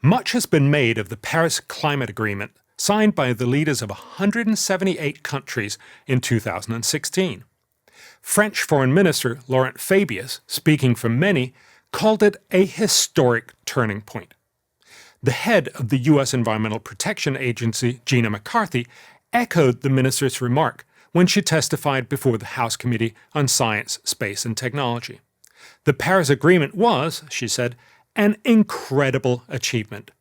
Much has been made of the Paris Climate Agreement signed by the leaders of 178 countries in 2016. French Foreign Minister Laurent Fabius, speaking for many, called it a historic turning point. The head of the U.S. Environmental Protection Agency, Gina McCarthy, echoed the minister's remark when she testified before the House Committee on Science, Space and Technology. The Paris Agreement was, she said, an incredible achievement.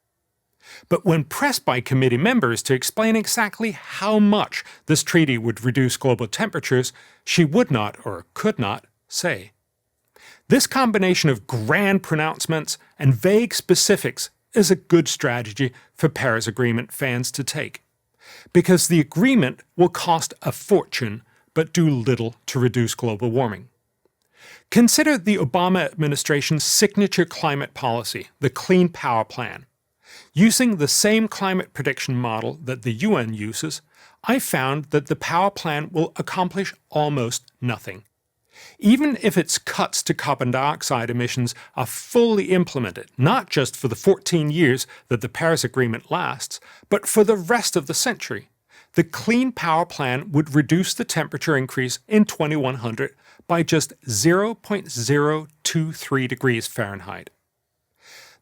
But when pressed by committee members to explain exactly how much this treaty would reduce global temperatures, she would not, or could not, say. This combination of grand pronouncements and vague specifics is a good strategy for Paris Agreement fans to take, because the agreement will cost a fortune but do little to reduce global warming. Consider the Obama administration's signature climate policy, the Clean Power Plan. Using the same climate prediction model that the UN uses, I found that the power plan will accomplish almost nothing. Even if its cuts to carbon dioxide emissions are fully implemented, not just for the 14 years that the Paris Agreement lasts, but for the rest of the century, the Clean Power Plan would reduce the temperature increase in 2100 by just 0.023 degrees Fahrenheit.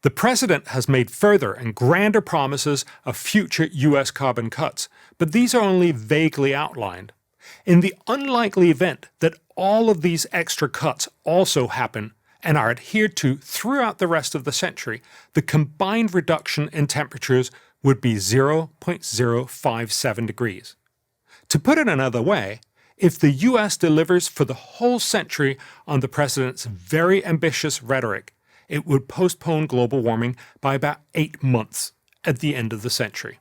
The President has made further and grander promises of future U.S. carbon cuts, but these are only vaguely outlined. In the unlikely event that all of these extra cuts also happen and are adhered to throughout the rest of the century, the combined reduction in temperatures would be 0.057 degrees. To put it another way, if the U.S. delivers for the whole century on the President's very ambitious rhetoric, it would postpone global warming by about 8 months at the end of the century.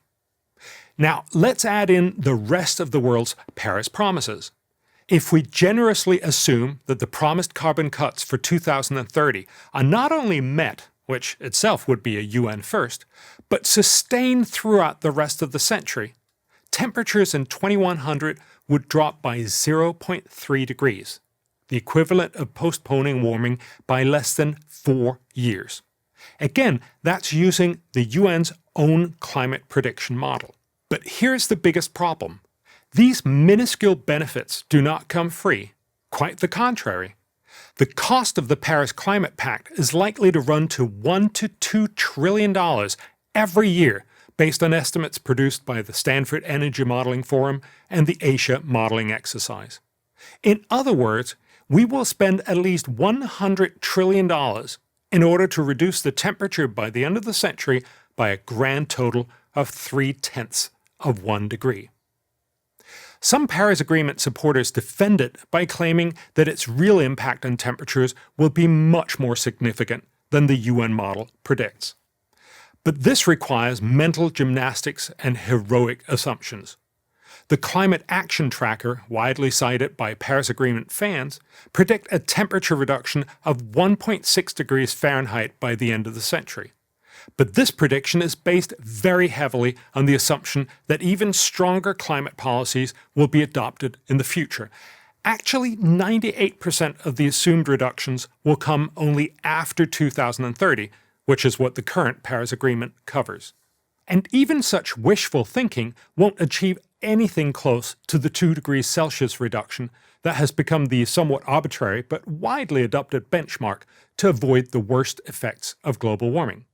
Now, let's add in the rest of the world's Paris promises. If we generously assume that the promised carbon cuts for 2030 are not only met, which itself would be a UN first, but sustained throughout the rest of the century, temperatures in 2100 would drop by 0.3 degrees, the equivalent of postponing warming by less than 4 years. Again, that's using the UN's own climate prediction model. But here's the biggest problem. These minuscule benefits do not come free. Quite the contrary. The cost of the Paris Climate Pact is likely to run to $1 to $2 trillion every year, based on estimates produced by the Stanford Energy Modeling Forum and the Asia Modeling Exercise. In other words, we will spend at least $100 trillion in order to reduce the temperature by the end of the century by a grand total of 0.3 degree. Some Paris Agreement supporters defend it by claiming that its real impact on temperatures will be much more significant than the UN model predicts. But this requires mental gymnastics and heroic assumptions. The Climate Action Tracker, widely cited by Paris Agreement fans, predict a temperature reduction of 1.6 degrees Fahrenheit by the end of the century. But this prediction is based very heavily on the assumption that even stronger climate policies will be adopted in the future. Actually, 98% of the assumed reductions will come only after 2030, which is what the current Paris Agreement covers. And even such wishful thinking won't achieve anything close to the 2 degrees Celsius reduction that has become the somewhat arbitrary but widely adopted benchmark to avoid the worst effects of global warming.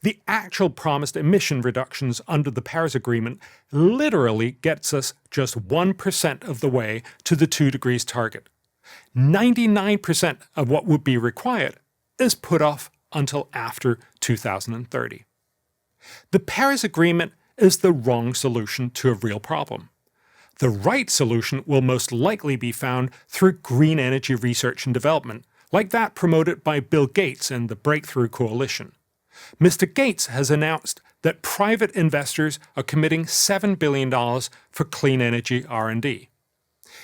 The actual promised emission reductions under the Paris Agreement literally gets us just 1% of the way to the 2 degrees target. 99% of what would be required is put off until after 2030. The Paris Agreement is the wrong solution to a real problem. The right solution will most likely be found through green energy research and development, like that promoted by Bill Gates and the Breakthrough Coalition. Mr. Gates has announced that private investors are committing $7 billion for clean energy R&D.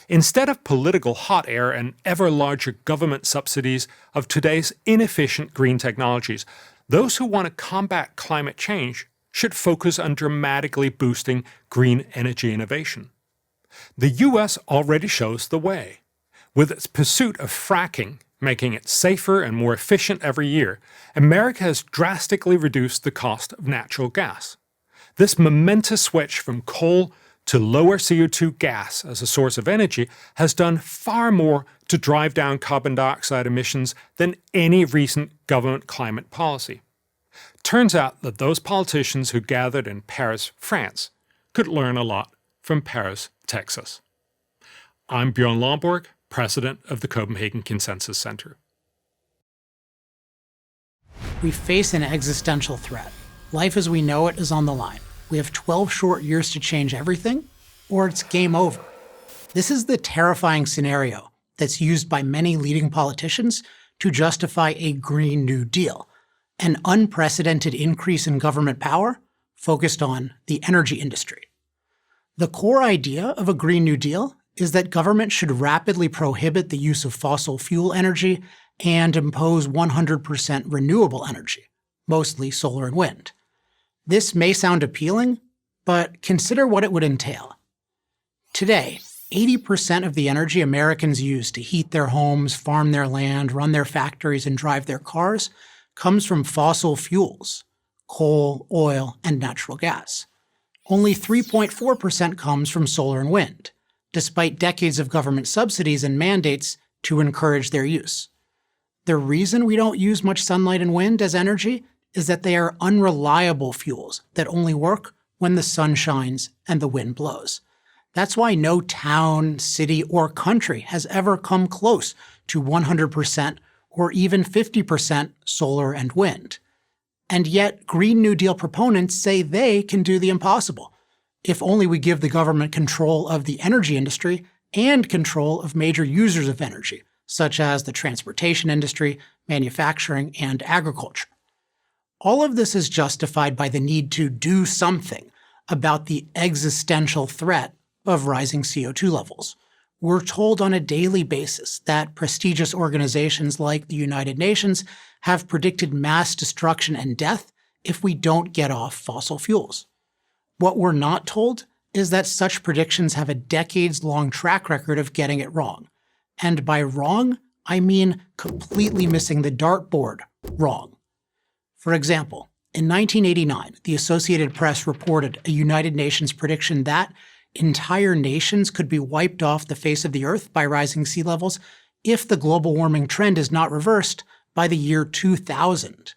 Instead of political hot air and ever larger government subsidies of today's inefficient green technologies, those who want to combat climate change should focus on dramatically boosting green energy innovation. The U.S. already shows the way. With its pursuit of fracking, making it safer and more efficient every year, America has drastically reduced the cost of natural gas. This momentous switch from coal to lower CO2 gas as a source of energy has done far more to drive down carbon dioxide emissions than any recent government climate policy. Turns out that those politicians who gathered in Paris, France, could learn a lot from Paris, Texas. I'm Bjorn Lomborg, president of the Copenhagen Consensus Center. We face an existential threat. Life as we know it is on the line. We have 12 short years to change everything, or it's game over. This is the terrifying scenario that's used by many leading politicians to justify a Green New Deal, an unprecedented increase in government power focused on the energy industry. The core idea of a Green New Deal is that government should rapidly prohibit the use of fossil fuel energy and impose 100% renewable energy, mostly solar and wind. This may sound appealing, but consider what it would entail. Today, 80% of the energy Americans use to heat their homes, farm their land, run their factories, and drive their cars comes from fossil fuels, coal, oil, and natural gas. Only 3.4% comes from solar and wind, despite decades of government subsidies and mandates to encourage their use. The reason we don't use much sunlight and wind as energy is that they are unreliable fuels that only work when the sun shines and the wind blows. That's why no town, city, or country has ever come close to 100% or even 50% solar and wind. And yet, Green New Deal proponents say they can do the impossible, if only we give the government control of the energy industry and control of major users of energy, such as the transportation industry, manufacturing, and agriculture. All of this is justified by the need to do something about the existential threat of rising CO2 levels. We're told on a daily basis that prestigious organizations like the United Nations have predicted mass destruction and death if we don't get off fossil fuels. What we're not told is that such predictions have a decades-long track record of getting it wrong. And by wrong, I mean completely missing the dartboard wrong. For example, in 1989, the Associated Press reported a United Nations prediction that entire nations could be wiped off the face of the Earth by rising sea levels if the global warming trend is not reversed by the year 2000.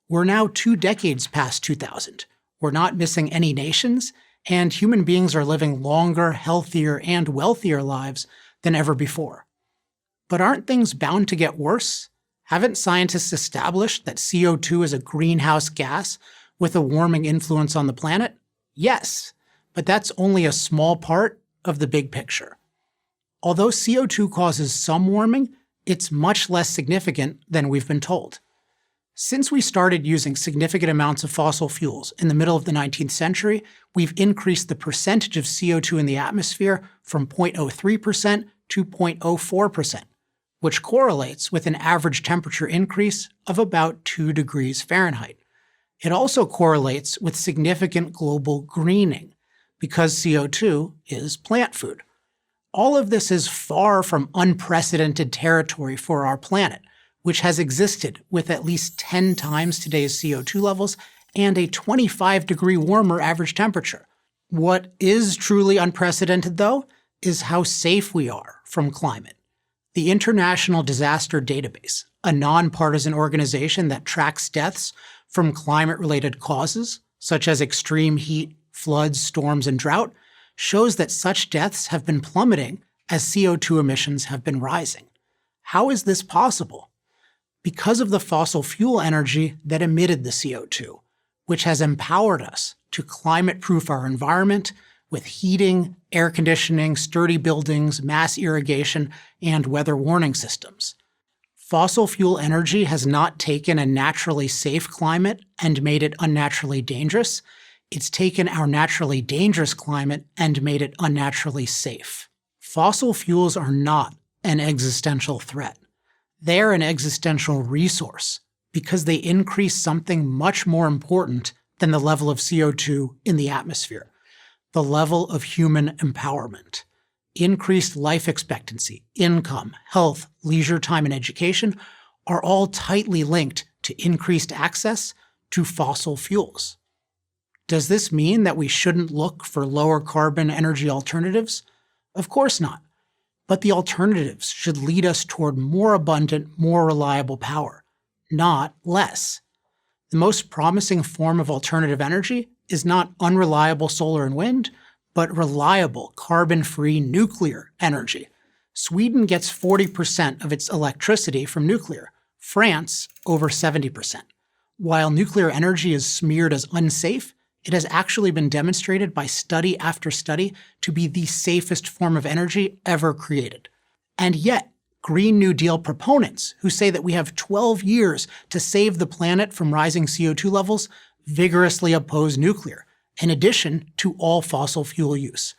We're now 2 decades past 2000. We're not missing any nations, and human beings are living longer, healthier, and wealthier lives than ever before. But aren't things bound to get worse? Haven't scientists established that CO2 is a greenhouse gas with a warming influence on the planet? Yes, but that's only a small part of the big picture. Although CO2 causes some warming, it's much less significant than we've been told. Since we started using significant amounts of fossil fuels in the middle of the 19th century, we've increased the percentage of CO2 in the atmosphere from 0.03% to 0.04%, which correlates with an average temperature increase of about 2 degrees Fahrenheit. It also correlates with significant global greening, because CO2 is plant food. All of this is far from unprecedented territory for our planet, which has existed with at least 10 times today's CO2 levels and a 25-degree warmer average temperature. What is truly unprecedented, though, is how safe we are from climate. The International Disaster Database, a nonpartisan organization that tracks deaths from climate-related causes, such as extreme heat, floods, storms, and drought, shows that such deaths have been plummeting as CO2 emissions have been rising. How is this possible? Because of the fossil fuel energy that emitted the CO2, which has empowered us to climate-proof our environment with heating, air conditioning, sturdy buildings, mass irrigation, and weather warning systems. Fossil fuel energy has not taken a naturally safe climate and made it unnaturally dangerous. It's taken our naturally dangerous climate and made it unnaturally safe. Fossil fuels are not an existential threat. They're an existential resource because they increase something much more important than the level of CO2 in the atmosphere, the level of human empowerment. increased life expectancy, income, health, leisure time, and education are all tightly linked to increased access to fossil fuels. Does this mean that we shouldn't look for lower carbon energy alternatives? Of course not. But the alternatives should lead us toward more abundant, more reliable power, not less. The most promising form of alternative energy is not unreliable solar and wind, but reliable, carbon-free nuclear energy. Sweden gets 40% of its electricity from nuclear, France over 70%. While nuclear energy is smeared as unsafe, it has actually been demonstrated by study after study to be the safest form of energy ever created. And yet, Green New Deal proponents who say that we have 12 years to save the planet from rising CO2 levels vigorously oppose nuclear, in addition to all fossil fuel use.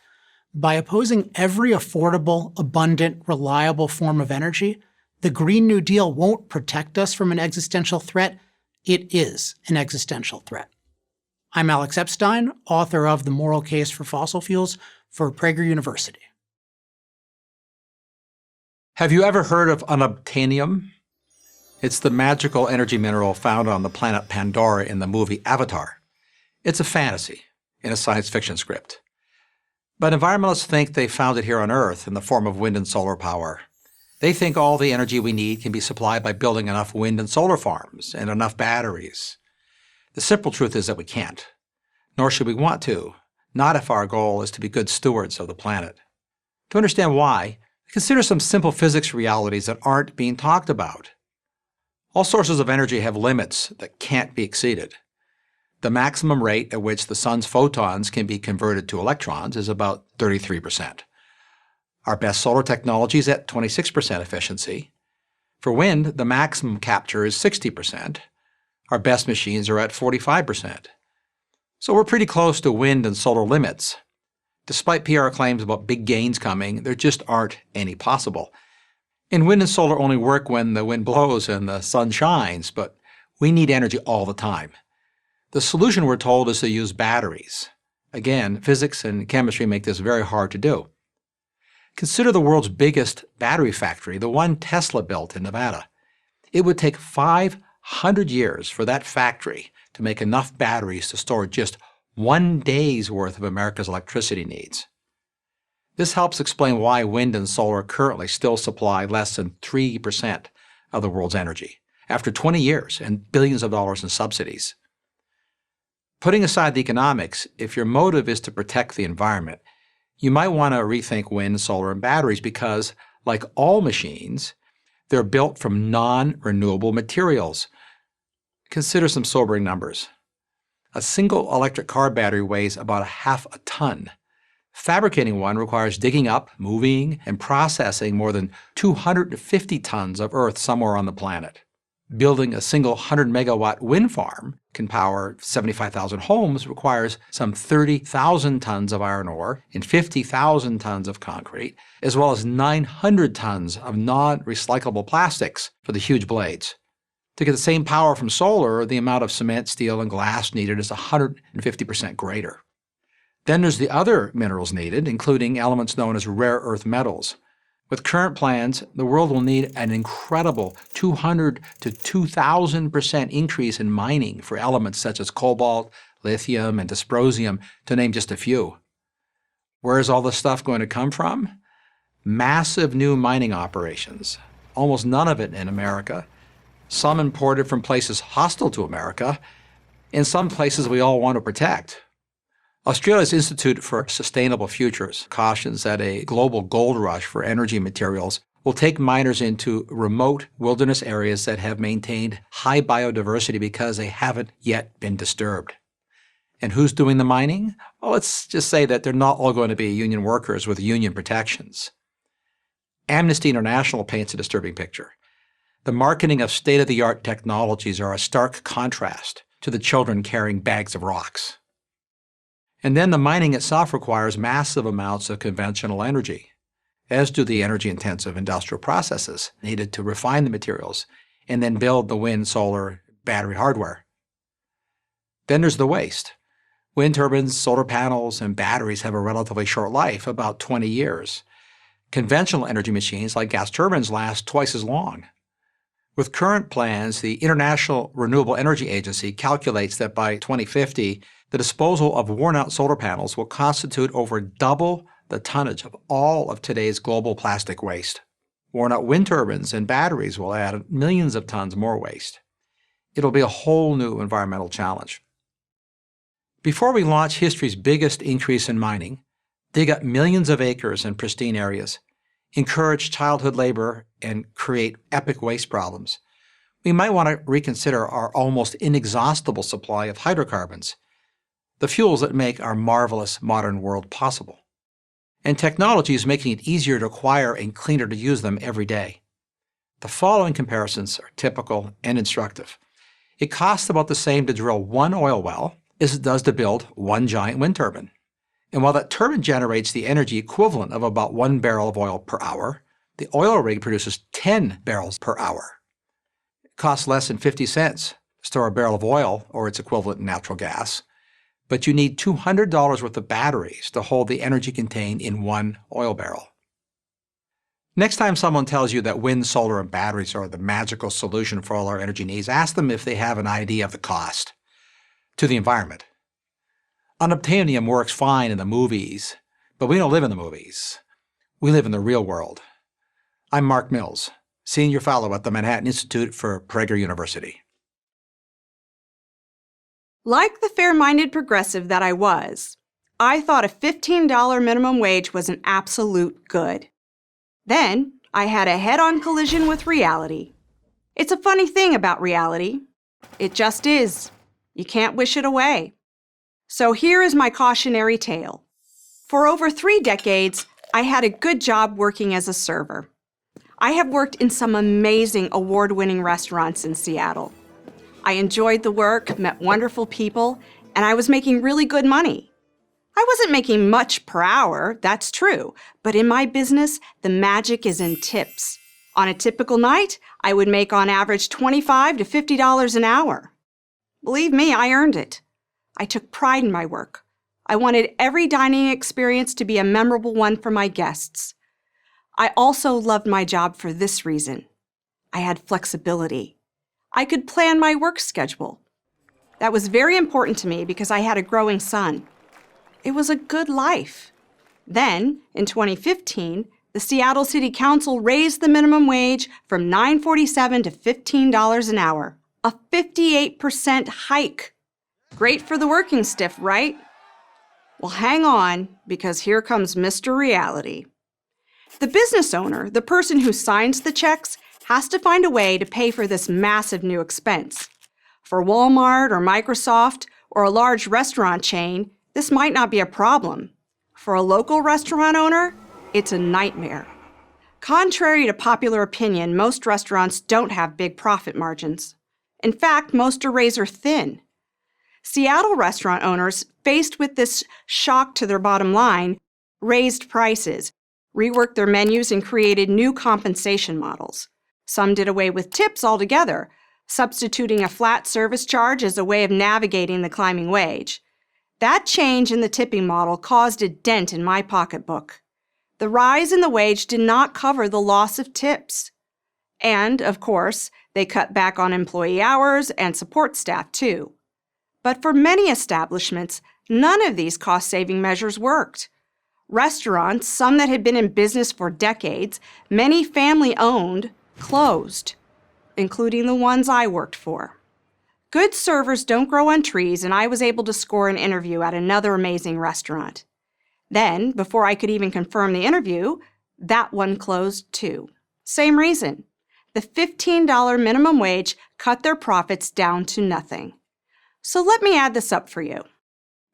By opposing every affordable, abundant, reliable form of energy, the Green New Deal won't protect us from an existential threat. It is an existential threat. I'm Alex Epstein, author of The Moral Case for Fossil Fuels for Prager University. Have you ever heard of unobtainium? It's the magical energy mineral found on the planet Pandora in the movie Avatar. It's a fantasy in a science fiction script. But environmentalists think they found it here on Earth in the form of wind and solar power. They think all the energy we need can be supplied by building enough wind and solar farms and enough batteries. The simple truth is that we can't, nor should we want to, not if our goal is to be good stewards of the planet. To understand why, consider some simple physics realities that aren't being talked about. All sources of energy have limits that can't be exceeded. The maximum rate at which the sun's photons can be converted to electrons is about 33%. Our best solar technology is at 26% efficiency. For wind, the maximum capture is 60%. Our best machines are at 45%. So we're pretty close to wind and solar limits. Despite PR claims about big gains coming, there just aren't any possible. And wind and solar only work when the wind blows and the sun shines, but we need energy all the time. The solution, we're told, is to use batteries. Again, physics and chemistry make this very hard to do. Consider the world's biggest battery factory, the one Tesla built in Nevada. It would take 500 years for that factory to make enough batteries to store just 1 day's worth of America's electricity needs. This helps explain why wind and solar currently still supply less than 3% of the world's energy, after 20 years and billions of dollars in subsidies. Putting aside the economics, if your motive is to protect the environment, you might want to rethink wind, solar, and batteries because, like all machines, they're built from non-renewable materials. Consider some sobering numbers. A single electric car battery weighs about half a ton. Fabricating one requires digging up, moving, and processing more than 250 tons of earth somewhere on the planet. Building a single 100-megawatt wind farm can power 75,000 homes requires some 30,000 tons of iron ore and 50,000 tons of concrete, as well as 900 tons of non-recyclable plastics for the huge blades. To get the same power from solar, the amount of cement, steel, and glass needed is 150% greater. Then there's the other minerals needed, including elements known as rare earth metals. With current plans, the world will need an incredible 200 to 2,000% increase in mining for elements such as cobalt, lithium, and dysprosium, to name just a few. Where is all this stuff going to come from? Massive new mining operations, almost none of it in America, some imported from places hostile to America, and some places we all want to protect. Australia's Institute for Sustainable Futures cautions that a global gold rush for energy materials will take miners into remote wilderness areas that have maintained high biodiversity because they haven't yet been disturbed. And who's doing the mining? Well, let's just say that they're not all going to be union workers with union protections. Amnesty International paints a disturbing picture. The marketing of state-of-the-art technologies are a stark contrast to the children carrying bags of rocks. And then the mining itself requires massive amounts of conventional energy, as do the energy-intensive industrial processes needed to refine the materials and then build the wind, solar, battery hardware. Then there's the waste. Wind turbines, solar panels, and batteries have a relatively short life, about 20 years. Conventional energy machines like gas turbines last twice as long. With current plans, the International Renewable Energy Agency calculates that by 2050, the disposal of worn-out solar panels will constitute over double the tonnage of all of today's global plastic waste. Worn-out wind turbines and batteries will add millions of tons more waste. It'll be a whole new environmental challenge. Before we launch history's biggest increase in mining, dig up millions of acres in pristine areas, encourage childhood labor, and create epic waste problems, we might want to reconsider our almost inexhaustible supply of hydrocarbons, the fuels that make our marvelous modern world possible. And technology is making it easier to acquire and cleaner to use them every day. The following comparisons are typical and instructive. It costs about the same to drill one oil well as it does to build one giant wind turbine. And while that turbine generates the energy equivalent of about 1 barrel of oil per hour, the oil rig produces 10 barrels per hour. It costs less than 50 cents to store a barrel of oil or its equivalent in natural gas, but you need $200 worth of batteries to hold the energy contained in one oil barrel. Next time someone tells you that wind, solar, and batteries are the magical solution for all our energy needs, ask them if they have an idea of the cost to the environment. Unobtainium works fine in the movies, but we don't live in the movies. We live in the real world. I'm Mark Mills, Senior Fellow at the Manhattan Institute for Prager University. Like the fair-minded progressive that I was, I thought a $15 minimum wage was an absolute good. Then I had a head-on collision with reality. It's a funny thing about reality. It just is. You can't wish it away. So here is my cautionary tale. For over 3 decades, I had a good job working as a server. I have worked in some amazing award-winning restaurants in Seattle. I enjoyed the work, met wonderful people, and I was making really good money. I wasn't making much per hour, that's true, but in my business, the magic is in tips. On a typical night, I would make on average $25 to $50 an hour. Believe me, I earned it. I took pride in my work. I wanted every dining experience to be a memorable one for my guests. I also loved my job for this reason. I had flexibility. I could plan my work schedule. That was very important to me because I had a growing son. It was a good life. Then, in 2015, the Seattle City Council raised the minimum wage from $9.47 to $15 an hour, a 58% hike. Great for the working stiff, right? Well, hang on, because here comes Mr. Reality. The business owner, the person who signs the checks, has to find a way to pay for this massive new expense. For Walmart or Microsoft or a large restaurant chain, this might not be a problem. For a local restaurant owner, it's a nightmare. Contrary to popular opinion, most restaurants don't have big profit margins. In fact, most are razor thin. Seattle restaurant owners, faced with this shock to their bottom line, raised prices, reworked their menus, and created new compensation models. Some did away with tips altogether, substituting a flat service charge as a way of navigating the climbing wage. That change in the tipping model caused a dent in my pocketbook. The rise in the wage did not cover the loss of tips. And, of course, they cut back on employee hours and support staff too. But for many establishments, none of these cost-saving measures worked. Restaurants, some that had been in business for decades, many family-owned, closed, including the ones I worked for. Good servers don't grow on trees, and I was able to score an interview at another amazing restaurant. Then, before I could even confirm the interview, that one closed too. Same reason. The $15 minimum wage cut their profits down to nothing. So let me add this up for you.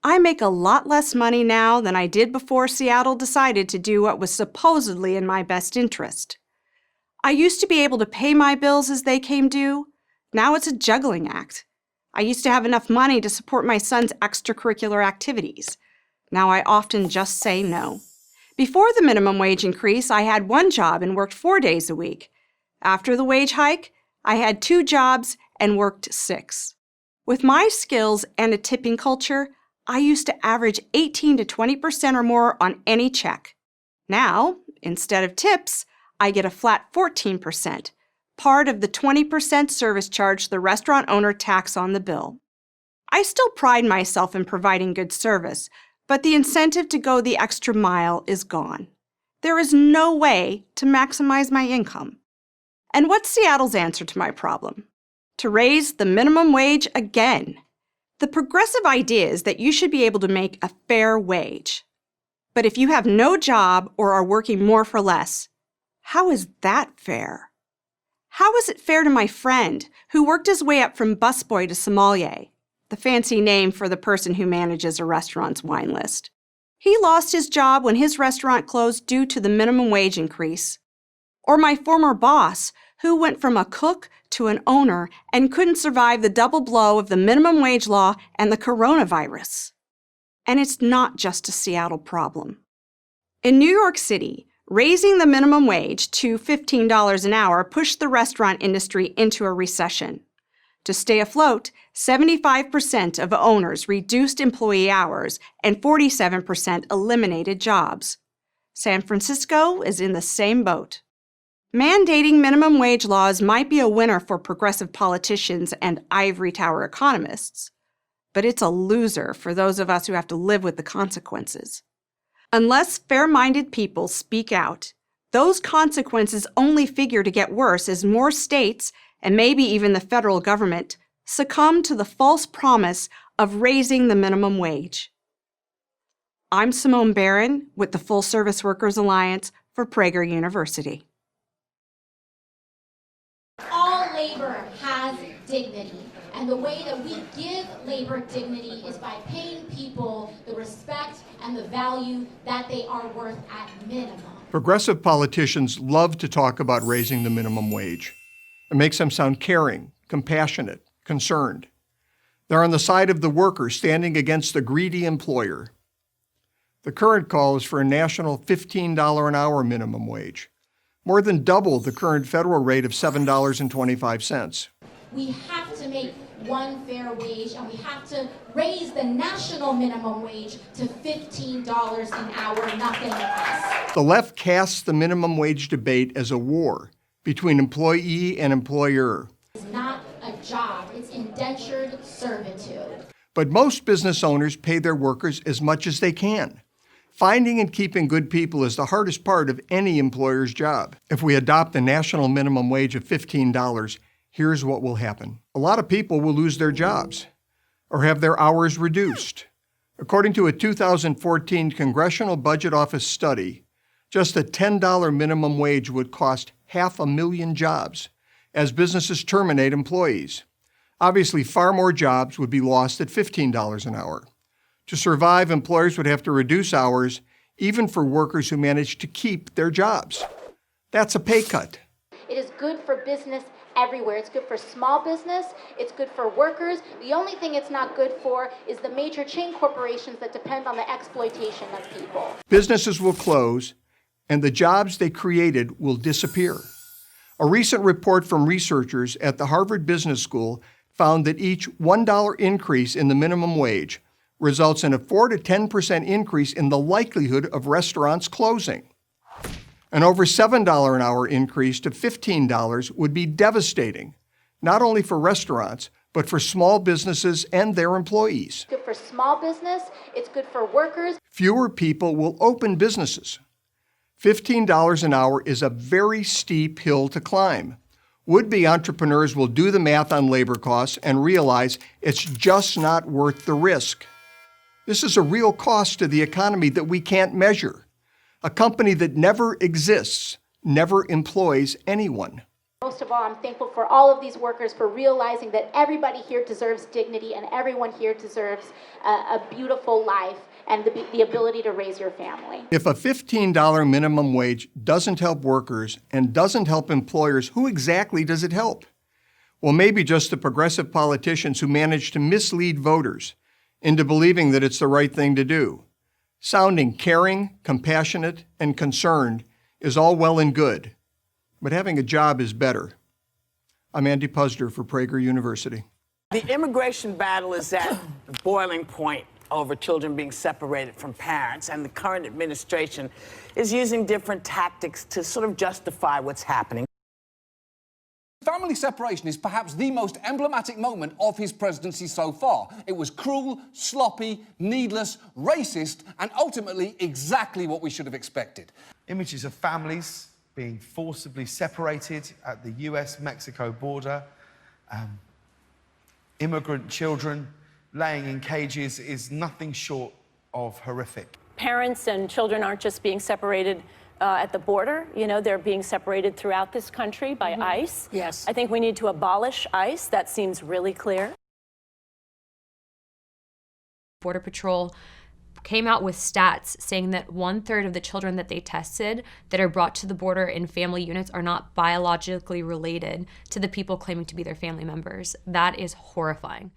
I make a lot less money now than I did before Seattle decided to do what was supposedly in my best interest. I used to be able to pay my bills as they came due. Now it's a juggling act. I used to have enough money to support my son's extracurricular activities. Now I often just say no. Before the minimum wage increase, I had one job and worked 4 days a week. After the wage hike, I had 2 jobs and worked 6. With my skills and a tipping culture, I used to average 18 to 20% or more on any check. Now, Instead of tips, I get a flat 14%, part of the 20% service charge the restaurant owner tacks on the bill. I still pride myself in providing good service, but the incentive to go the extra mile is gone. There is no way to maximize my income. And what's Seattle's answer to my problem? To raise the minimum wage again. The progressive idea is that you should be able to make a fair wage. But if you have no job or are working more for less, how is that fair? How is it fair to my friend who worked his way up from busboy to sommelier, the fancy name for the person who manages a restaurant's wine list? He lost his job when his restaurant closed due to the minimum wage increase. Or my former boss, who went from a cook to an owner and couldn't survive the double blow of the minimum wage law and the coronavirus. And it's not just a Seattle problem. In New York City, raising the minimum wage to $15 an hour pushed the restaurant industry into a recession. To stay afloat, 75% of owners reduced employee hours and 47% eliminated jobs. San Francisco is in the same boat. Mandating minimum wage laws might be a winner for progressive politicians and ivory tower economists, but it's a loser for those of us who have to live with the consequences. Unless fair-minded people speak out, those consequences only figure to get worse as more states, and maybe even the federal government, succumb to the false promise of raising the minimum wage. I'm Simone Barron with the Full Service Workers Alliance for Prager University. All labor has dignity, and the way that we give labor dignity is by paying people the respect and the value that they are worth at minimum. Progressive politicians love to talk about raising the minimum wage. It makes them sound caring, compassionate, concerned. They're on the side of the worker, standing against the greedy employer. The current call is for a national $15 an hour minimum wage, more than double the current federal rate of $7.25. We have to make one fair wage, and we have to raise the national minimum wage to $15 an hour, nothing less. The left casts the minimum wage debate as a war between employee and employer. It's not a job, it's indentured servitude. But most business owners pay their workers as much as they can. Finding and keeping good people is the hardest part of any employer's job. If we adopt the national minimum wage of $15, here's what will happen. A lot of people will lose their jobs or have their hours reduced. According to a 2014 Congressional Budget Office study, just a $10 minimum wage would cost 500,000 jobs as businesses terminate employees. Obviously, far more jobs would be lost at $15 an hour. To survive, employers would have to reduce hours, even for workers who manage to keep their jobs. That's a pay cut. It is good for business everywhere. It's good for small business. It's good for workers. The only thing it's not good for is the major chain corporations that depend on the exploitation of people. Businesses will close, and the jobs they created will disappear. A recent report from researchers at the Harvard Business School found that each $1 increase in the minimum wage results in a 4 to 10% increase in the likelihood of restaurants closing. An over $7 an hour increase to $15 would be devastating, not only for restaurants, but for small businesses and their employees. It's good for small business. It's good for workers. Fewer people will open businesses. $15 an hour is a very steep hill to climb. Would-be entrepreneurs will do the math on labor costs and realize it's just not worth the risk. This is a real cost to the economy that we can't measure. A company that never exists, never employs anyone. Most of all, I'm thankful for all of these workers for realizing that everybody here deserves dignity and everyone here deserves a beautiful life and the ability to raise your family. If a $15 minimum wage doesn't help workers and doesn't help employers, who exactly does it help? Well, maybe just the progressive politicians who manage to mislead voters into believing that it's the right thing to do. Sounding caring, compassionate, and concerned is all well and good, but having a job is better. I'm Andy Puzder for Prager University. The immigration battle is at boiling point. over children being separated from parents, and the current administration is using different tactics to sort of justify what's happening. Family separation is perhaps the most emblematic moment of his presidency so far. It was cruel, sloppy, needless, racist, and ultimately exactly what we should have expected. Images of families being forcibly separated at the US-Mexico border, immigrant children laying in cages is nothing short of horrific. Parents and children aren't just being separated at the border, you know, they're being separated throughout this country by ICE. Yes. I think we need to abolish ICE. That seems really clear. Border Patrol came out with stats saying that 1/3 of the children that they tested that are brought to the border in family units are not biologically related to the people claiming to be their family members. That is horrifying.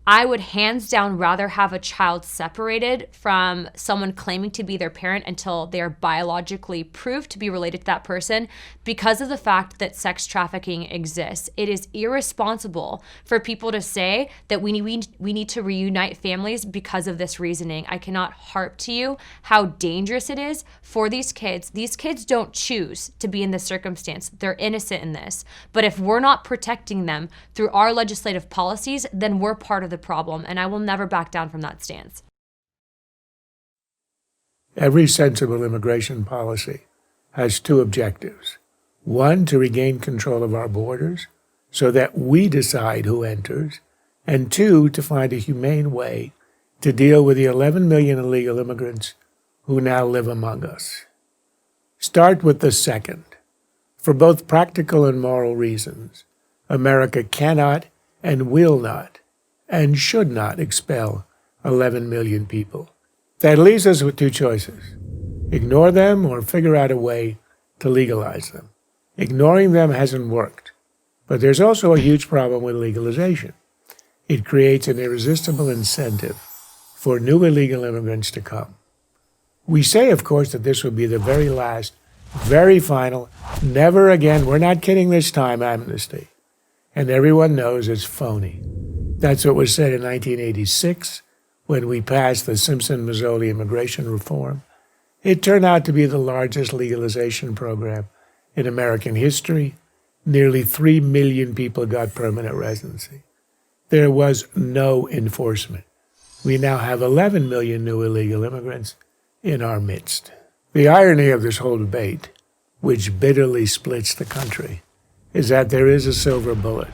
I would hands down rather have a child separated from someone claiming to be their parent until they are biologically proved to be related to that person because of the fact that sex trafficking exists. It is irresponsible for people to say that we need to reunite families because of this reasoning. I cannot harp to you how dangerous it is for these kids. These kids don't choose to be in this circumstance. They're innocent in this. But if we're not protecting them through our legislative policies, then we're part of the problem, and I will never back down from that stance. Every sensible immigration policy has two objectives. One, to regain control of our borders so that we decide who enters, and two, to find a humane way to deal with the 11 million illegal immigrants who now live among us. Start with the second. For both practical and moral reasons, America cannot and will not and should not expel 11 million people. That leaves us with two choices. Ignore them or figure out a way to legalize them. Ignoring them hasn't worked. But there's also a huge problem with legalization. It creates an irresistible incentive for new illegal immigrants to come. We say, of course, that this would be the very last, very final, never again, we're not kidding this time, amnesty. And everyone knows it's phony. That's what was said in 1986 when we passed the Simpson-Mazzoli immigration reform. It turned out to be the largest legalization program in American history. Nearly 3 million people got permanent residency. There was no enforcement. We now have 11 million new illegal immigrants in our midst. The irony of this whole debate, which bitterly splits the country, is that there is a silver bullet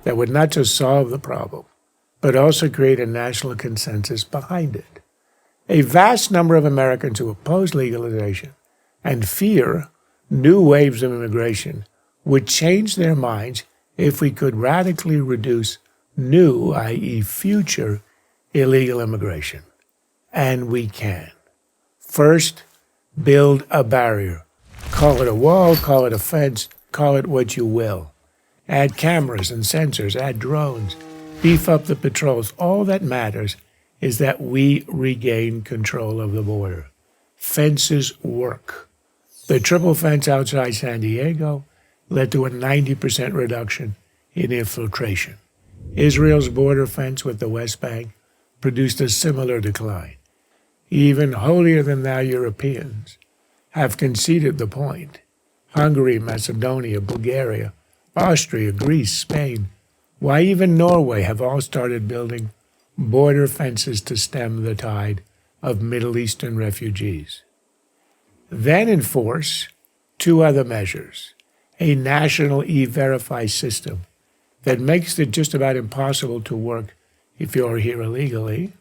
that would not just solve the problem, but also create a national consensus behind it. A vast number of Americans who oppose legalization and fear new waves of immigration would change their minds if we could radically reduce new, i.e. future, illegal immigration. And we can. First, build a barrier. Call it a wall, call it a fence, call it what you will. Add cameras and sensors, add drones, beef up the patrols. All that matters is that we regain control of the border. Fences work. The triple fence outside San Diego led to a 90% reduction in infiltration. Israel's border fence with the West Bank produced a similar decline. Even holier-than-thou Europeans have conceded the point. Hungary, Macedonia, Bulgaria, Austria, Greece, Spain, why even Norway have all started building border fences to stem the tide of Middle Eastern refugees. Then enforce two other measures: a national e-verify system that makes it just about impossible to work if you're here illegally,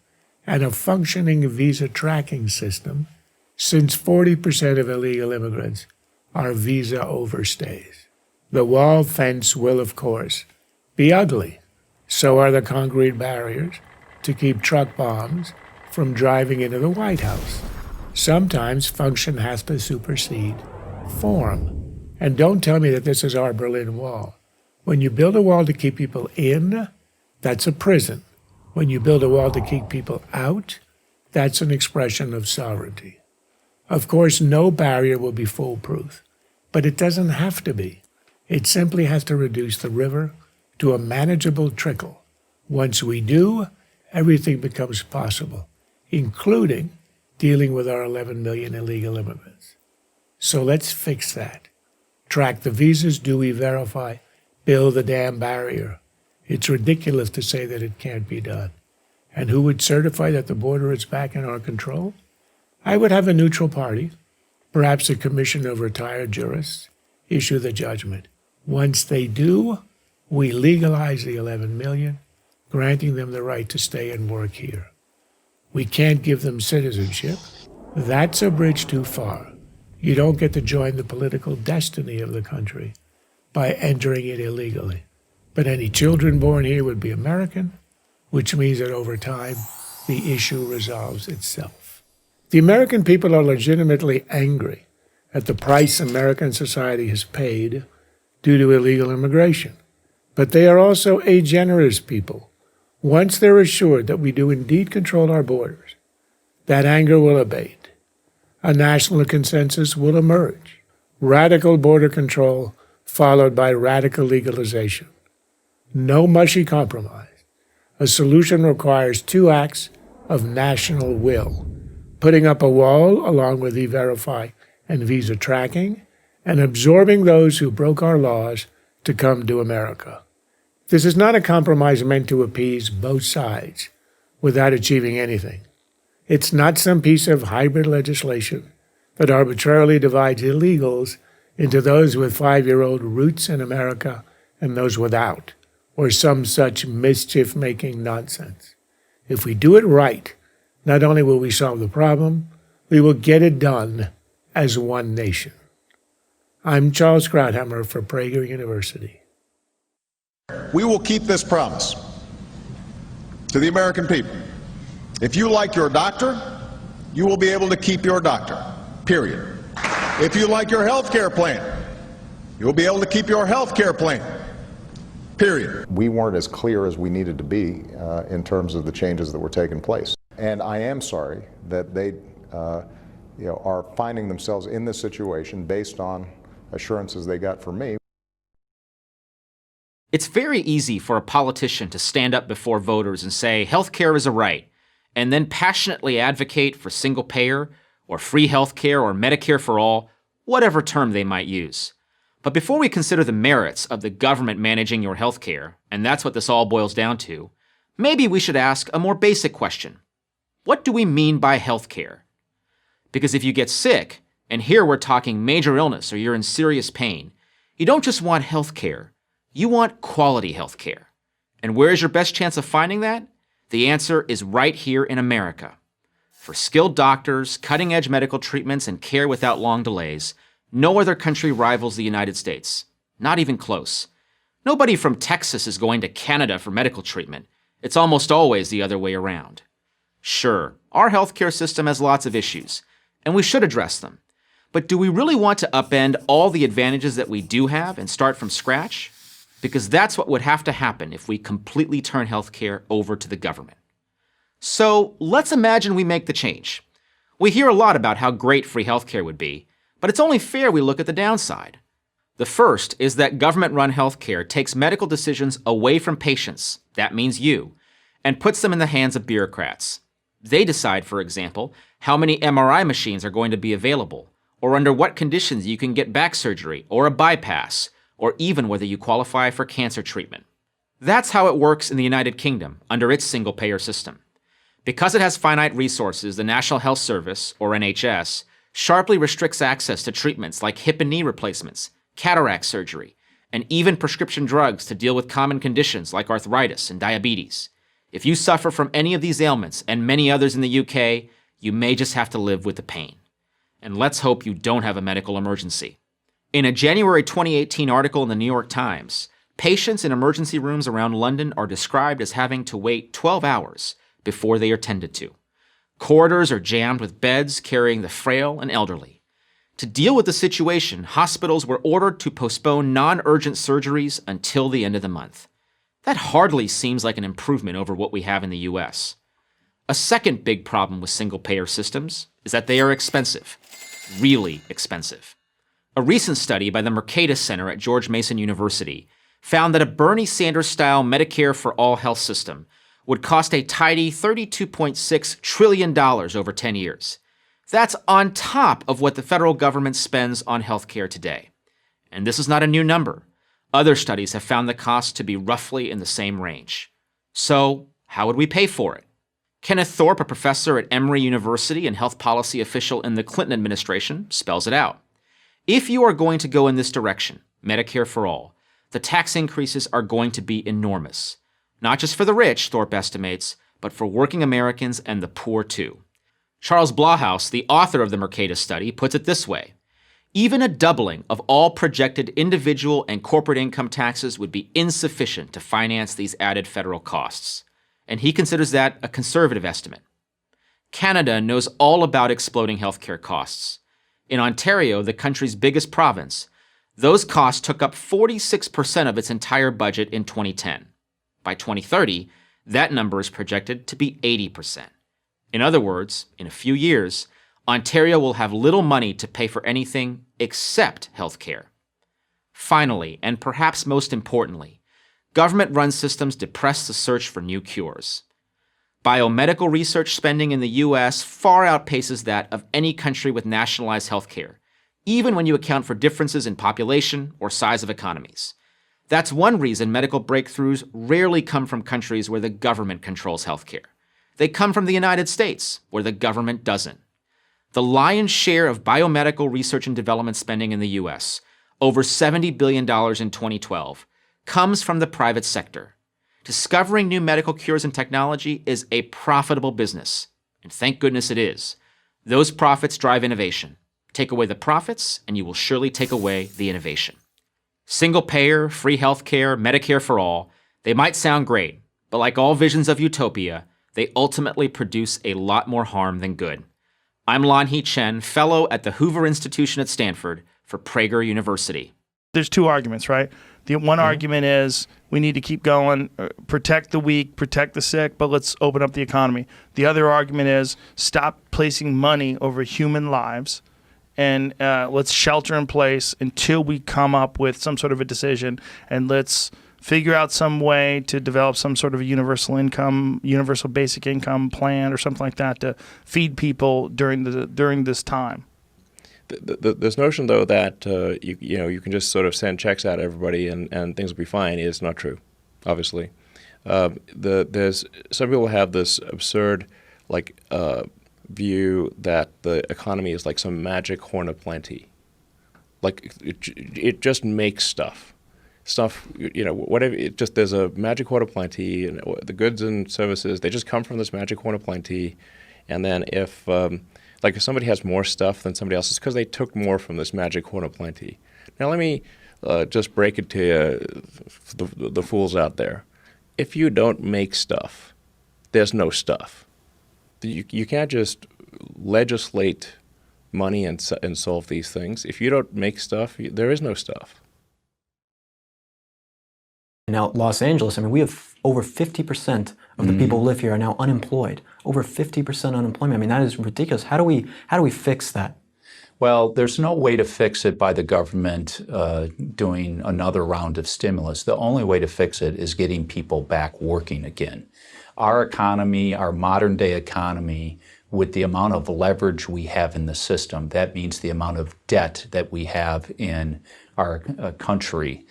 and a functioning visa tracking system, since 40% of illegal immigrants are visa overstays. The wall fence will, of course, be ugly. So are the concrete barriers to keep truck bombs from driving into the White House. Sometimes function has to supersede form. And don't tell me that this is our Berlin Wall. When you build a wall to keep people in, that's a prison. When you build a wall to keep people out, that's an expression of sovereignty. Of course, no barrier will be foolproof, but it doesn't have to be. It simply has to reduce the river to a manageable trickle. Once we do, everything becomes possible, including dealing with our 11 million illegal immigrants. So let's fix that. Track the visas, do E-Verify, build the damn barrier. It's ridiculous to say that it can't be done. And who would certify that the border is back in our control? I would have a neutral party, perhaps a commission of retired jurists, issue the judgment. Once they do, we legalize the 11 million, granting them the right to stay and work here. We can't give them citizenship. That's a bridge too far. You don't get to join the political destiny of the country by entering it illegally. But any children born here would be American, which means that over time, the issue resolves itself. The American people are legitimately angry at the price American society has paid due to illegal immigration. But they are also a generous people. Once they're assured that we do indeed control our borders, that anger will abate. A national consensus will emerge. Radical border control followed by radical legalization. No mushy compromise. A solution requires 2 acts of national will: putting up a wall along with E-Verify and visa tracking, and absorbing those who broke our laws to come to America. This is not a compromise meant to appease both sides without achieving anything. It's not some piece of hybrid legislation that arbitrarily divides illegals into those with 5-year-old roots in America and those without, or some such mischief-making nonsense. If we do it right, not only will we solve the problem, we will get it done as one nation. I'm Charles Krauthammer for Prager University. We will keep this promise to the American people. If you like your doctor, you will be able to keep your doctor, period. If you like your health care plan, you'll be able to keep your health care plan, period. We weren't as clear as we needed to be in terms of the changes that were taking place. And I am sorry that they are finding themselves in this situation based on assurances they got from me. It's very easy for a politician to stand up before voters and say healthcare is a right, and then passionately advocate for single payer or free healthcare or Medicare for all, whatever term they might use. But before we consider the merits of the government managing your healthcare, and that's what this all boils down to, maybe we should ask a more basic question. What do we mean by healthcare? Because if you get sick, and here we're talking major illness or you're in serious pain, you don't just want healthcare, you want quality healthcare. And where's your best chance of finding that? The answer is right here in America. For skilled doctors, cutting-edge medical treatments, and care without long delays, no other country rivals the United States. Not even close. Nobody from Texas is going to Canada for medical treatment. It's almost always the other way around. Sure, our healthcare system has lots of issues, and we should address them. But do we really want to upend all the advantages that we do have and start from scratch? Because that's what would have to happen if we completely turn healthcare over to the government. So let's imagine we make the change. We hear a lot about how great free healthcare would be, but it's only fair we look at the downside. The first is that government-run healthcare takes medical decisions away from patients, that means you, and puts them in the hands of bureaucrats. They decide, for example, how many MRI machines are going to be available, or under what conditions you can get back surgery or a bypass, or even whether you qualify for cancer treatment. That's how it works in the United Kingdom under its single-payer system. Because it has finite resources, the National Health Service, or NHS, sharply restricts access to treatments like hip and knee replacements, cataract surgery, and even prescription drugs to deal with common conditions like arthritis and diabetes. If you suffer from any of these ailments and many others in the UK, you may just have to live with the pain. And let's hope you don't have a medical emergency. In a January 2018 article in the New York Times, patients in emergency rooms around London are described as having to wait 12 hours before they are tended to. Corridors are jammed with beds carrying the frail and elderly. To deal with the situation, hospitals were ordered to postpone non-urgent surgeries until the end of the month. That hardly seems like an improvement over what we have in the US. A second big problem with single-payer systems is that they are expensive. Really expensive. A recent study by the Mercatus Center at George Mason University found that a Bernie Sanders-style Medicare for all health system would cost a tidy $32.6 trillion over 10 years. That's on top of what the federal government spends on healthcare today. And this is not a new number. Other studies have found the cost to be roughly in the same range. So, how would we pay for it? Kenneth Thorpe, a professor at Emory University and health policy official in the Clinton administration, spells it out. If you are going to go in this direction, Medicare for all, the tax increases are going to be enormous. Not just for the rich, Thorpe estimates, but for working Americans and the poor too. Charles Blahous, the author of the Mercatus study, puts it this way. Even a doubling of all projected individual and corporate income taxes would be insufficient to finance these added federal costs. And he considers that a conservative estimate. Canada knows all about exploding healthcare costs. In Ontario, the country's biggest province, those costs took up 46% of its entire budget in 2010. By 2030, that number is projected to be 80%. In other words, in a few years, Ontario will have little money to pay for anything except health care. Finally, and perhaps most importantly, government-run systems depress the search for new cures. Biomedical research spending in the U.S. far outpaces that of any country with nationalized health care, even when you account for differences in population or size of economies. That's one reason medical breakthroughs rarely come from countries where the government controls health care. They come from the United States, where the government doesn't. The lion's share of biomedical research and development spending in the U.S., over $70 billion in 2012, comes from the private sector. Discovering new medical cures and technology is a profitable business, and thank goodness it is. Those profits drive innovation. Take away the profits, and you will surely take away the innovation. Single payer, free healthcare, Medicare for all, they might sound great, but like all visions of utopia, they ultimately produce a lot more harm than good. I'm Lan-Hee Chen, fellow at the Hoover Institution at Stanford for Prager University. There's two arguments, right? The one argument is we need to keep going, protect the weak, protect the sick, but let's open up the economy. The other argument is stop placing money over human lives and let's shelter in place until we come up with some sort of a decision, and let's figure out some way to develop some sort of a universal basic income plan or something like that to feed people during this time. This notion, though, that you can just sort of send checks out to everybody and things will be fine is not true, obviously. There's some people have this absurd view that the economy is like some magic horn of plenty. Like it just makes stuff, whatever. There's a magic horn of plenty, and the goods and services, they just come from this magic horn of plenty. And then if somebody has more stuff than somebody else, it's because they took more from this magic horn of plenty. Now let me just break it to you, the fools out there. If you don't make stuff, there's no stuff. You can't just legislate money and solve these things. If you don't make stuff, there is no stuff. Now, Los Angeles, we have over 50% of the people who live here are now unemployed. Over 50% unemployment. That is ridiculous. How do we fix that? Well, there's no way to fix it by the government doing another round of stimulus. The only way to fix it is getting people back working again. Our economy, our modern day economy, with the amount of leverage we have in the system, that means the amount of debt that we have in our country,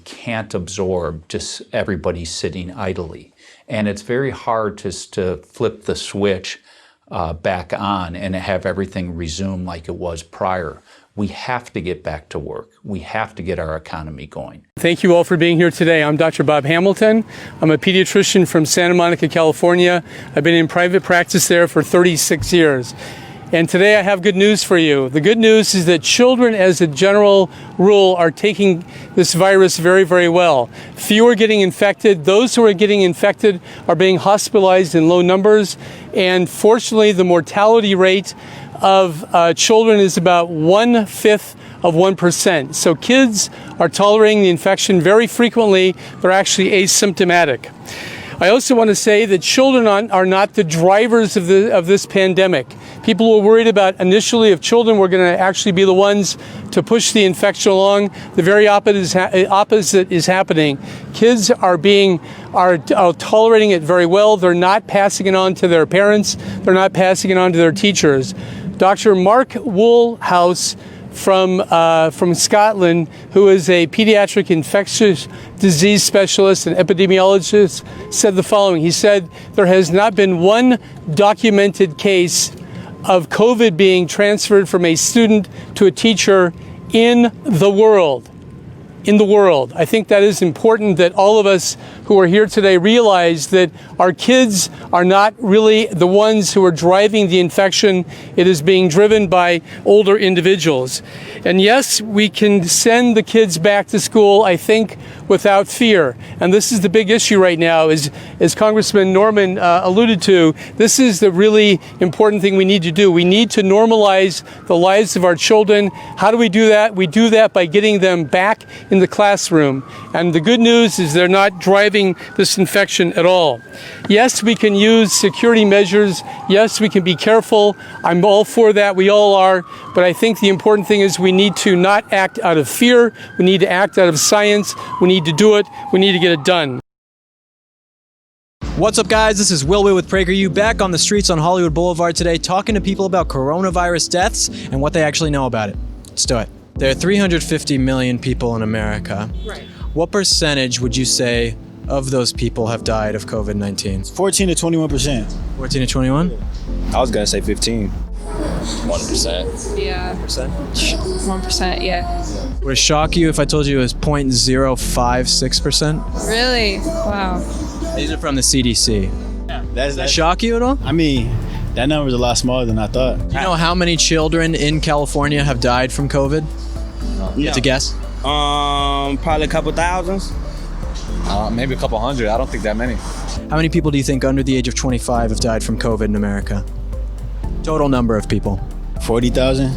can't absorb just everybody sitting idly. And it's very hard to flip the switch back on and have everything resume like it was prior. We have to get back to work. We have to get our economy going. Thank you all for being here today. I'm Dr. Bob Hamilton. I'm a pediatrician from Santa Monica, California. I've been in private practice there for 36 years. And today I have good news for you. The good news is that children, as a general rule, are taking this virus very, very well. Few are getting infected. Those who are getting infected are being hospitalized in low numbers. And fortunately, the mortality rate of children is about 1/5 of 1%. So kids are tolerating the infection very frequently. They're actually asymptomatic. I also want to say that children are not the drivers of this pandemic. People were worried about initially if children were going to actually be the ones to push the infection along. The very opposite is happening. Kids are tolerating it very well. They're not passing it on to their parents. They're not passing it on to their teachers. Dr. Mark Woolhouse from Scotland, who is a pediatric infectious disease specialist and epidemiologist, said the following. He said, there has not been one documented case of COVID being transferred from a student to a teacher in the world. I think that is important that all of us who are here today realize that our kids are not really the ones who are driving the infection. It is being driven by older individuals. And yes, we can send the kids back to school, I think, without fear. And this is the big issue right now, as Congressman Norman alluded to. This is the really important thing we need to do. We need to normalize the lives of our children. How do we do that? We do that by getting them back in the classroom. And the good news is they're not driving this infection at all. Yes, we can use security measures. Yes, we can be careful. I'm all for that. We all are. But I think the important thing is we need to not act out of fear. We need to act out of science. We need to do it. We need to get it done. What's up, guys? This is Will with PragerU, back on the streets on Hollywood Boulevard today, talking to people about coronavirus deaths and what they actually know about it. Let's do it. There are 350 million people in America. Right. What percentage would you say of those people have died of COVID-19? 14 to 21%. 14 to 21? I was gonna say 15. 1%. Yeah. 1%, yeah. Would it shock you if I told you it was 0.056%? Really? Wow. These are from the CDC. Yeah. Does that shock you at all? I mean, that number is a lot smaller than I thought. Do you know how many children in California have died from COVID? You have to guess? Probably a couple thousands. Maybe a couple hundred. I don't think that many. How many people do you think under the age of 25 have died from COVID in America? Total number of people. 40,000?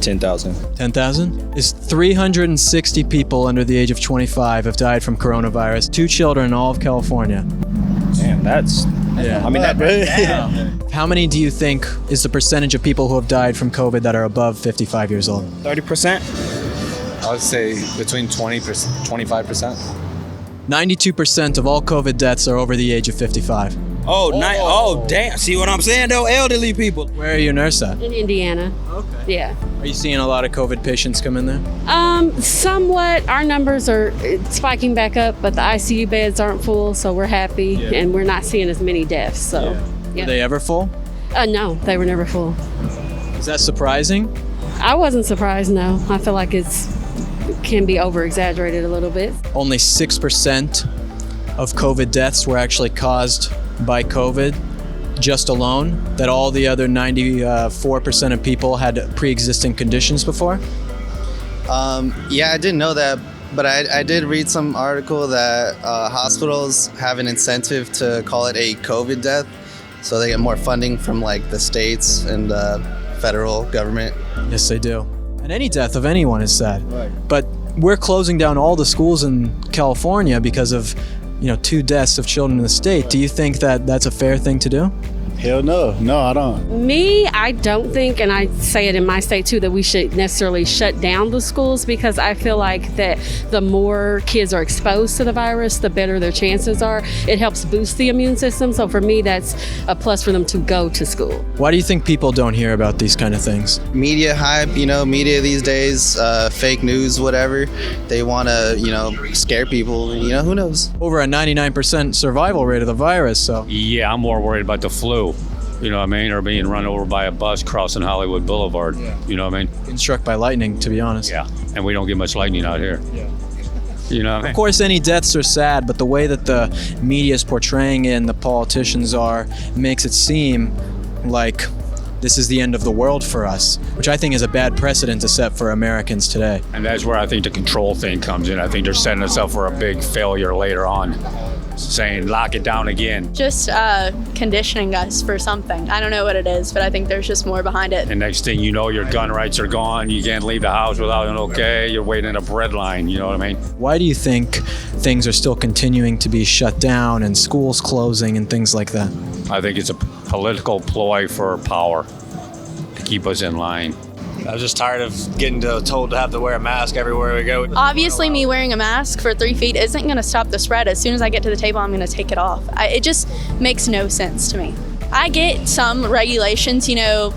10,000. 10,000? Is 360 people under the age of 25 have died from coronavirus. 2 children in all of California. Damn, that's... Yeah. I mean, How many do you think is the percentage of people who have died from COVID that are above 55 years old? 30%? I would say between 20%, 25%. 92% of all COVID deaths are over the age of 55. Oh, damn. See what I'm saying, though? Elderly people. Where are you a nurse at? In Indiana. Okay. Yeah. Are you seeing a lot of COVID patients come in there? Somewhat. Our numbers are spiking back up, but the ICU beds aren't full, so we're happy, and we're not seeing as many deaths. So, Were they ever full? No, they were never full. Is that surprising? I wasn't surprised, no. I feel like it can be over-exaggerated a little bit. Only 6% of COVID deaths were actually caused by COVID just alone, that all the other 94% of people had pre-existing conditions before? Yeah, I didn't know that, but I did read some article that hospitals have an incentive to call it a COVID death, so they get more funding from like the states and federal government. Yes, they do. And any death of anyone is sad. Right. But we're closing down all the schools in California because of 2 deaths of children in the state. Do you think that that's a fair thing to do? Hell no. No, I don't. Me, I don't think, and I say it in my state too, that we should necessarily shut down the schools, because I feel like that the more kids are exposed to the virus, the better their chances are. It helps boost the immune system. So for me, that's a plus for them to go to school. Why do you think people don't hear about these kind of things? Media hype, media these days, fake news, whatever. They want to, scare people, who knows? Over a 99% survival rate of the virus, so. Yeah, I'm more worried about the flu. You know what I mean? Or being run over by a bus crossing Hollywood Boulevard. Yeah. You know what I mean? Getting struck by lightning, to be honest. Yeah, and we don't get much lightning out here. Yeah. You know what I mean? Of course, any deaths are sad, but the way that the media is portraying it and the politicians are makes it seem like this is the end of the world for us, which I think is a bad precedent to set for Americans today. And that's where I think the control thing comes in. I think they're setting us up for a big failure later on, saying lock it down again. Just conditioning us for something. I don't know what it is, but I think there's just more behind it. And next thing you know, your gun rights are gone. You can't leave the house without an okay. You're waiting in a bread line. You know what I mean? Why do you think things are still continuing to be shut down and schools closing and things like that? I think it's a political ploy for power. keep us in line. I was just tired of getting told to have to wear a mask everywhere we go. Obviously, me wearing a mask for 3 feet isn't going to stop the spread. As soon as I get to the table, I'm going to take it off. It just makes no sense to me. I get some regulations, you know,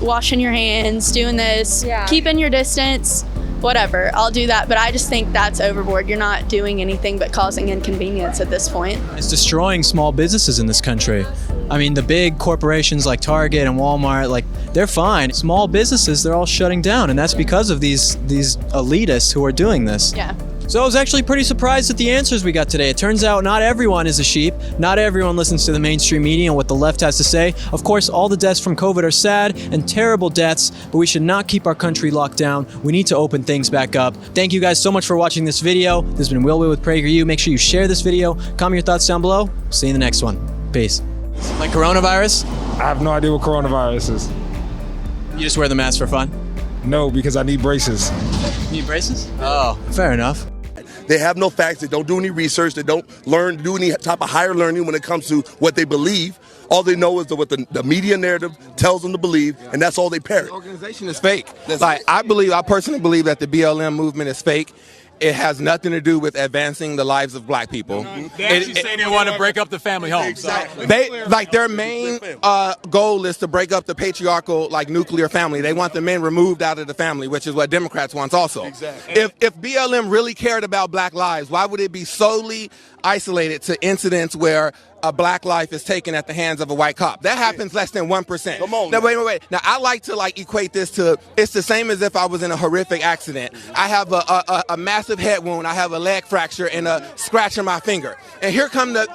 washing your hands, doing this, keeping your distance, whatever. I'll do that, but I just think that's overboard. You're not doing anything but causing inconvenience at this point. It's destroying small businesses in this country. I mean, the big corporations like Target and Walmart, like, they're fine. Small businesses, they're all shutting down, and that's because of these elitists who are doing this. Yeah. So I was actually pretty surprised at the answers we got today. It turns out not everyone is a sheep. Not everyone listens to the mainstream media and what the left has to say. Of course, all the deaths from COVID are sad and terrible deaths, but we should not keep our country locked down. We need to open things back up. Thank you guys so much for watching this video. This has been Will with PragerU. Make sure you share this video. Comment your thoughts down below. See you in the next one. Peace. Like coronavirus? I have no idea what coronavirus is. You just wear the mask for fun? No, because I need braces. You need braces? Oh, fair enough. They have no facts. They don't do any research. They don't do any type of higher learning when it comes to what they believe. All they know is what the media narrative tells them to believe, and that's all they parrot. The organization is fake. I personally believe that the BLM movement is fake. It has nothing to do with advancing the lives of black people. They actually say they want to break up the family home. Exactly. Their main goal is to break up the patriarchal, nuclear family. They want the men removed out of the family, which is what Democrats want also. Exactly. If BLM really cared about black lives, why would it be solely isolated to incidents where a black life is taken at the hands of a white cop? That happens less than 1%. Come on. Now, wait. Now, I like to equate this to, it's the same as if I was in a horrific accident. I have a massive head wound. I have a leg fracture and a scratch on my finger. And here come the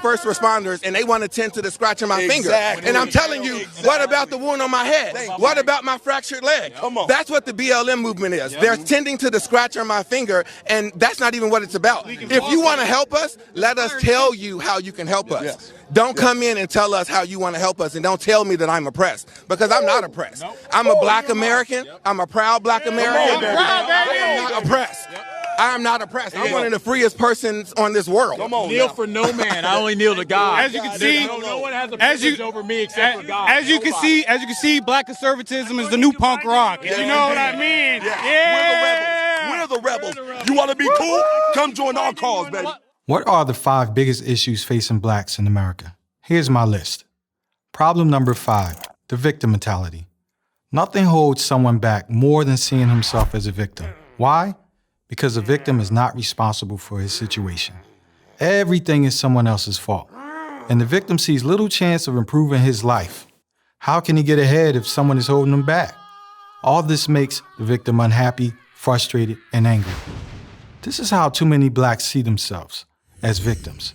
first responders, and they want to tend to the scratch on my finger. And I'm telling you, what about the wound on my head? What about my fractured leg? Come on. That's what the BLM movement is. They're tending to the scratch on my finger, and that's not even what it's about. If you want to help us, let us tell you how you can help us. Yes. Don't come in and tell us how you want to help us, and don't tell me that I'm oppressed, because I'm not oppressed. I'm a black American. I'm a proud black American. I am not oppressed. I am not oppressed. I'm one of the freest persons on this world. Come on, kneel for no man. I only kneel to God. As you can see, no one has a privilege over me except for God. As you can see, black conservatism is the new punk rock. You know what I mean? Yeah. We're the rebels. You want to be cool? Come join our cause, baby. What are the 5 biggest issues facing blacks in America? Here's my list. Problem number 5, the victim mentality. Nothing holds someone back more than seeing himself as a victim. Why? Because a victim is not responsible for his situation. Everything is someone else's fault. And the victim sees little chance of improving his life. How can he get ahead if someone is holding him back? All this makes the victim unhappy, frustrated, and angry. This is how too many blacks see themselves, as victims.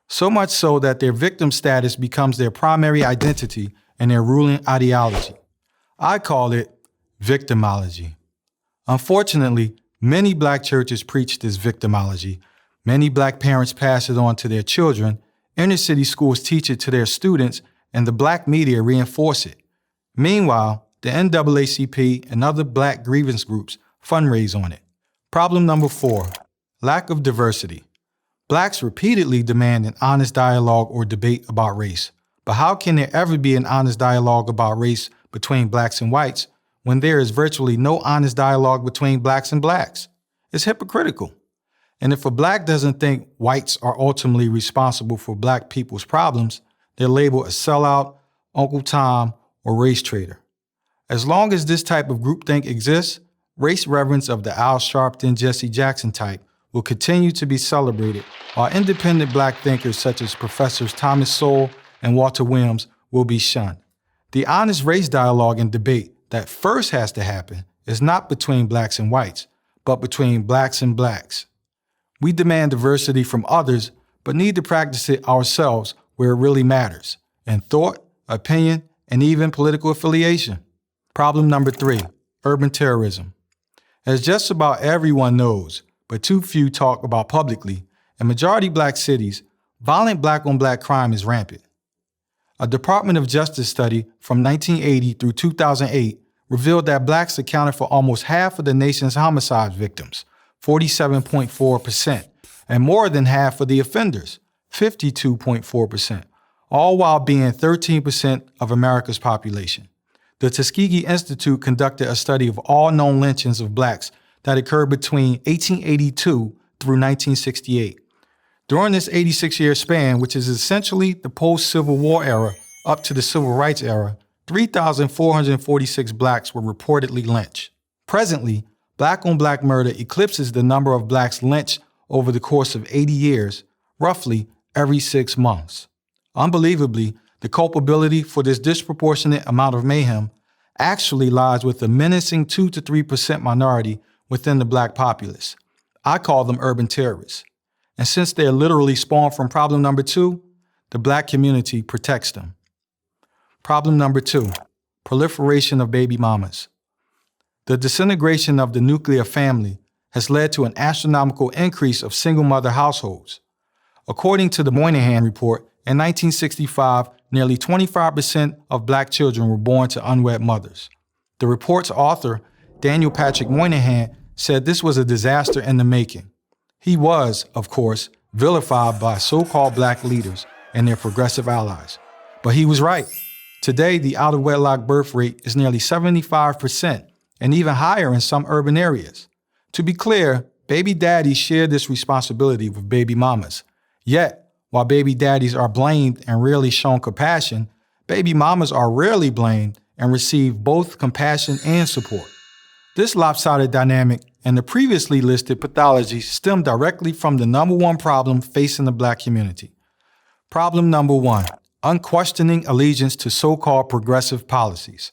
So much so that their victim status becomes their primary identity and their ruling ideology. I call it victimology. Unfortunately, many black churches preach this victimology. Many black parents pass it on to their children, inner city schools teach it to their students, and the black media reinforce it. Meanwhile, the NAACP and other black grievance groups fundraise on it. Problem number 4, lack of diversity. Blacks repeatedly demand an honest dialogue or debate about race. But how can there ever be an honest dialogue about race between blacks and whites when there is virtually no honest dialogue between blacks and blacks? It's hypocritical. And if a black doesn't think whites are ultimately responsible for black people's problems, they're labeled a sellout, Uncle Tom, or race traitor. As long as this type of groupthink exists, race reverence of the Al Sharpton, Jesse Jackson type will continue to be celebrated, while independent black thinkers such as Professors Thomas Sowell and Walter Williams will be shunned. The honest race dialogue and debate that first has to happen is not between blacks and whites, but between blacks and blacks. We demand diversity from others, but need to practice it ourselves where it really matters, in thought, opinion, and even political affiliation. Problem number 3, urban terrorism. As just about everyone knows, but too few talk about publicly, in majority black cities, violent black-on-black crime is rampant. A Department of Justice study from 1980 through 2008 revealed that blacks accounted for almost half of the nation's homicide victims, 47.4%, and more than half of the offenders, 52.4%, all while being 13% of America's population. The Tuskegee Institute conducted a study of all known lynchings of blacks that occurred between 1882 through 1968. During this 86-year span, which is essentially the post-Civil War era up to the Civil Rights era, 3,446 blacks were reportedly lynched. Presently, black-on-black murder eclipses the number of blacks lynched over the course of 80 years, roughly every 6 months. Unbelievably, the culpability for this disproportionate amount of mayhem actually lies with a menacing 2 to 3% minority within the black populace. I call them urban terrorists. And since they are literally spawned from problem number 2, the black community protects them. Problem number 2, proliferation of baby mamas. The disintegration of the nuclear family has led to an astronomical increase of single mother households. According to the Moynihan Report, in 1965, nearly 25% of black children were born to unwed mothers. The report's author, Daniel Patrick Moynihan, said this was a disaster in the making. He was, of course, vilified by so-called black leaders and their progressive allies. But he was right. Today, the out-of-wedlock birth rate is nearly 75%, and even higher in some urban areas. To be clear, baby daddies share this responsibility with baby mamas. Yet, while baby daddies are blamed and rarely shown compassion, baby mamas are rarely blamed and receive both compassion and support. This lopsided dynamic and the previously listed pathologies stem directly from the number one problem facing the black community. Problem number 1, unquestioning allegiance to so-called progressive policies.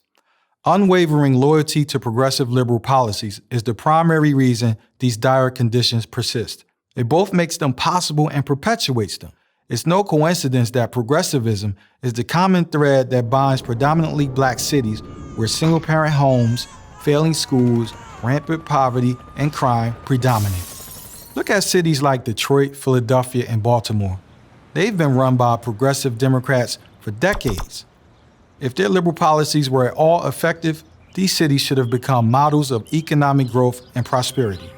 Unwavering loyalty to progressive liberal policies is the primary reason these dire conditions persist. It both makes them possible and perpetuates them. It's no coincidence that progressivism is the common thread that binds predominantly black cities where single-parent homes, failing schools, rampant poverty, and crime predominate. Look at cities like Detroit, Philadelphia, and Baltimore. They've been run by progressive Democrats for decades. If their liberal policies were at all effective, these cities should have become models of economic growth and prosperity.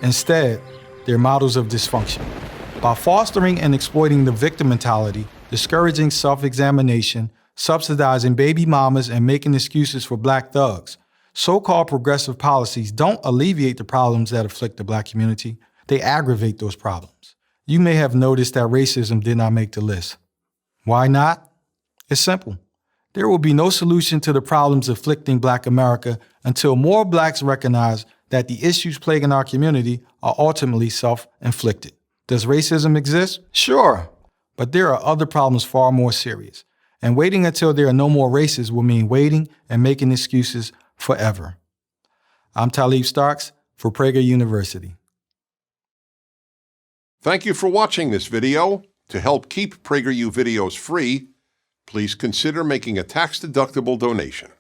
Instead, they're models of dysfunction. By fostering and exploiting the victim mentality, discouraging self-examination, subsidizing baby mamas, and making excuses for black thugs, so-called progressive policies don't alleviate the problems that afflict the black community. They aggravate those problems. You may have noticed that racism did not make the list. Why not? It's simple. There will be no solution to the problems afflicting Black America until more blacks recognize that the issues plaguing our community are ultimately self-inflicted. Does racism exist? Sure, but there are other problems far more serious. And waiting until there are no more races will mean waiting and making excuses forever. I'm Talib Starks for Prager University. Thank you for watching this video. To help keep PragerU videos free, please consider making a tax-deductible donation.